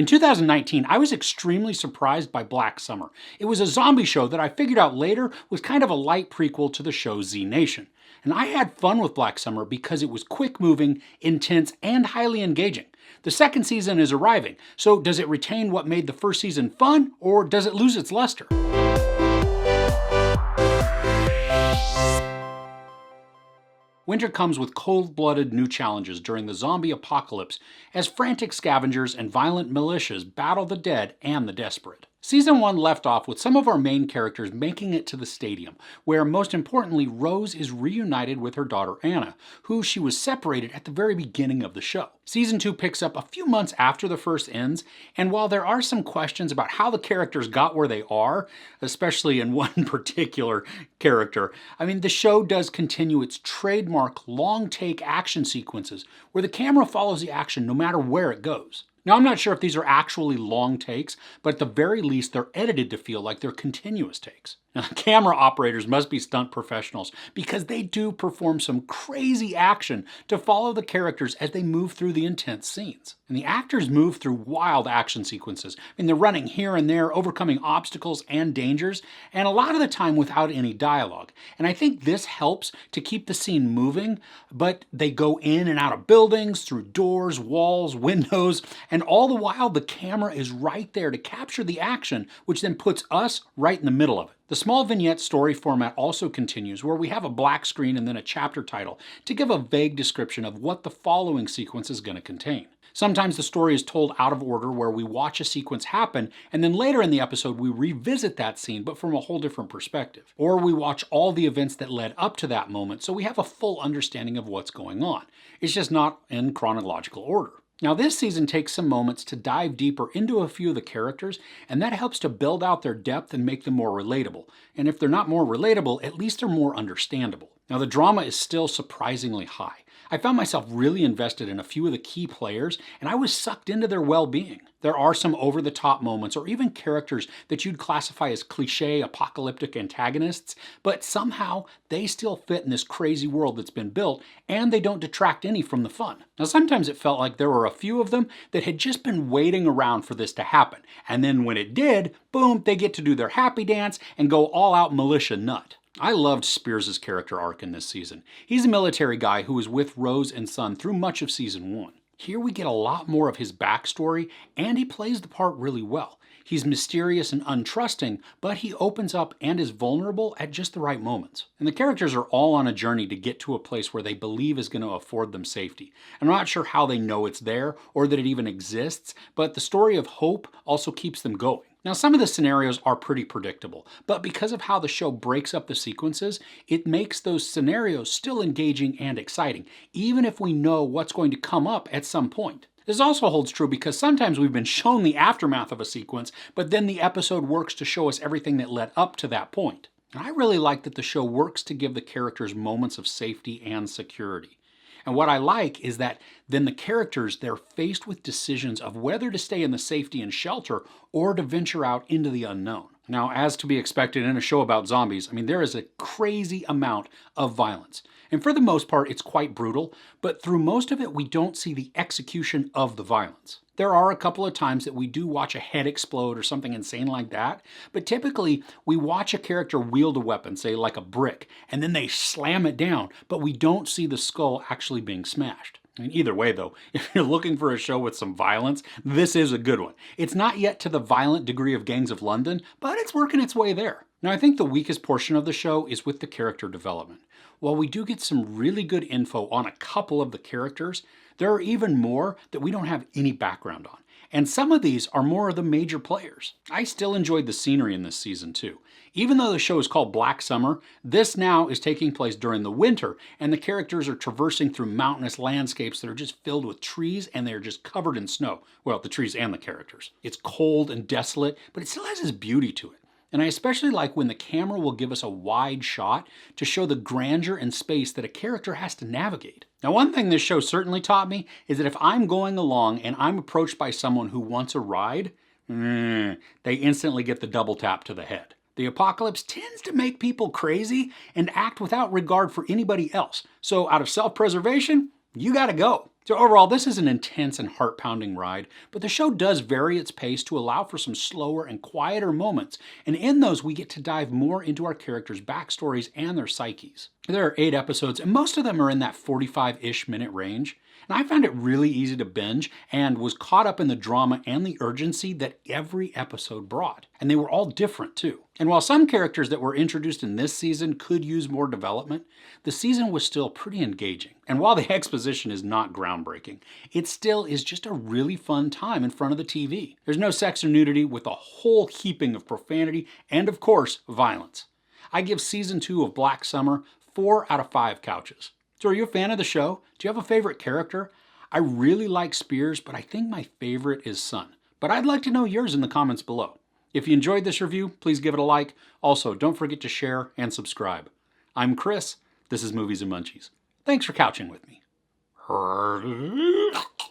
In 2019, I was extremely surprised by Black Summer. It was a zombie show that I figured out later was kind of a light prequel to the show Z Nation. And I had fun with Black Summer because it was quick moving, intense, and highly engaging. The second season is arriving, so does it retain what made the first season fun, or does it lose its luster? Winter comes with cold-blooded new challenges during the zombie apocalypse as frantic scavengers and violent militias battle the dead and the desperate. Season 1 left off with some of our main characters making it to the stadium, where most importantly Rose is reunited with her daughter Anna, who she was separated at the very beginning of the show. Season 2 picks up a few months after the first ends, and while there are some questions about how the characters got where they are, especially in one particular character, the show does continue its trademark long-take action sequences where the camera follows the action no matter where it goes. Now, I'm not sure if these are actually long takes, but at the very least, they're edited to feel like they're continuous takes. Now, camera operators must be stunt professionals because they do perform some crazy action to follow the characters as they move through the intense scenes. And the actors move through wild action sequences. They're running here and there, overcoming obstacles and dangers, and a lot of the time without any dialogue. And I think this helps to keep the scene moving, but they go in and out of buildings, through doors, walls, windows, and all the while the camera is right there to capture the action, which then puts us right in the middle of it. The small vignette story format also continues, where we have a black screen and then a chapter title to give a vague description of what the following sequence is going to contain. Sometimes the story is told out of order, where we watch a sequence happen and then later in the episode we revisit that scene but from a whole different perspective. Or we watch all the events that led up to that moment so we have a full understanding of what's going on. It's just not in chronological order. Now, this season takes some moments to dive deeper into a few of the characters, and that helps to build out their depth and make them more relatable. And if they're not more relatable, at least they're more understandable. Now, the drama is still surprisingly high. I found myself really invested in a few of the key players, and I was sucked into their well-being. There are some over-the-top moments, or even characters that you'd classify as cliché apocalyptic antagonists, but somehow they still fit in this crazy world that's been built, and they don't detract any from the fun. Now, sometimes it felt like there were a few of them that had just been waiting around for this to happen, and then when it did, boom, they get to do their happy dance and go all-out militia nut. I loved Spears' character arc in this season. He's a military guy who was with Rose and Son through much of season 1. Here we get a lot more of his backstory, and he plays the part really well. He's mysterious and untrusting, but he opens up and is vulnerable at just the right moments. And the characters are all on a journey to get to a place where they believe is going to afford them safety. I'm not sure how they know it's there or that it even exists, but the story of hope also keeps them going. Now, some of the scenarios are pretty predictable, but because of how the show breaks up the sequences, it makes those scenarios still engaging and exciting, even if we know what's going to come up at some point. This also holds true because sometimes we've been shown the aftermath of a sequence, but then the episode works to show us everything that led up to that point. And I really like that the show works to give the characters moments of safety and security. And what I like is that then the characters, they're faced with decisions of whether to stay in the safety and shelter or to venture out into the unknown. Now, as to be expected in a show about zombies, there is a crazy amount of violence. And for the most part, it's quite brutal, but through most of it, we don't see the execution of the violence. There are a couple of times that we do watch a head explode or something insane like that, but typically we watch a character wield a weapon, say like a brick, and then they slam it down, but we don't see the skull actually being smashed. Either way though, if you're looking for a show with some violence, this is a good one. It's not yet to the violent degree of Gangs of London, but it's working its way there. Now, I think the weakest portion of the show is with the character development. While we do get some really good info on a couple of the characters, there are even more that we don't have any background on. And some of these are more of the major players. I still enjoyed the scenery in this season too. Even though the show is called Black Summer, this now is taking place during the winter, and the characters are traversing through mountainous landscapes that are just filled with trees and they're just covered in snow. Well, the trees and the characters. It's cold and desolate, but it still has this beauty to it. And I especially like when the camera will give us a wide shot to show the grandeur and space that a character has to navigate. Now, one thing this show certainly taught me is that if I'm going along and I'm approached by someone who wants a ride, they instantly get the double tap to the head. The apocalypse tends to make people crazy and act without regard for anybody else. So out of self-preservation, you gotta go. So overall, this is an intense and heart-pounding ride, but the show does vary its pace to allow for some slower and quieter moments, and in those we get to dive more into our characters' backstories and their psyches. There are 8 episodes, and most of them are in that 45-ish minute range, and I found it really easy to binge and was caught up in the drama and the urgency that every episode brought. And they were all different too. And while some characters that were introduced in this season could use more development, the season was still pretty engaging. And while the exposition is not groundbreaking, it still is just a really fun time in front of the TV. There's no sex or nudity, with a whole heaping of profanity and, of course, violence. I give season 2 of Black Summer 4 out of 5 couches. So are you a fan of the show? Do you have a favorite character? I really like Spears, but I think my favorite is Sun. But I'd like to know yours in the comments below. If you enjoyed this review, please give it a like. Also, don't forget to share and subscribe. I'm Chris. This is Movies and Munchies. Thanks for couching with me.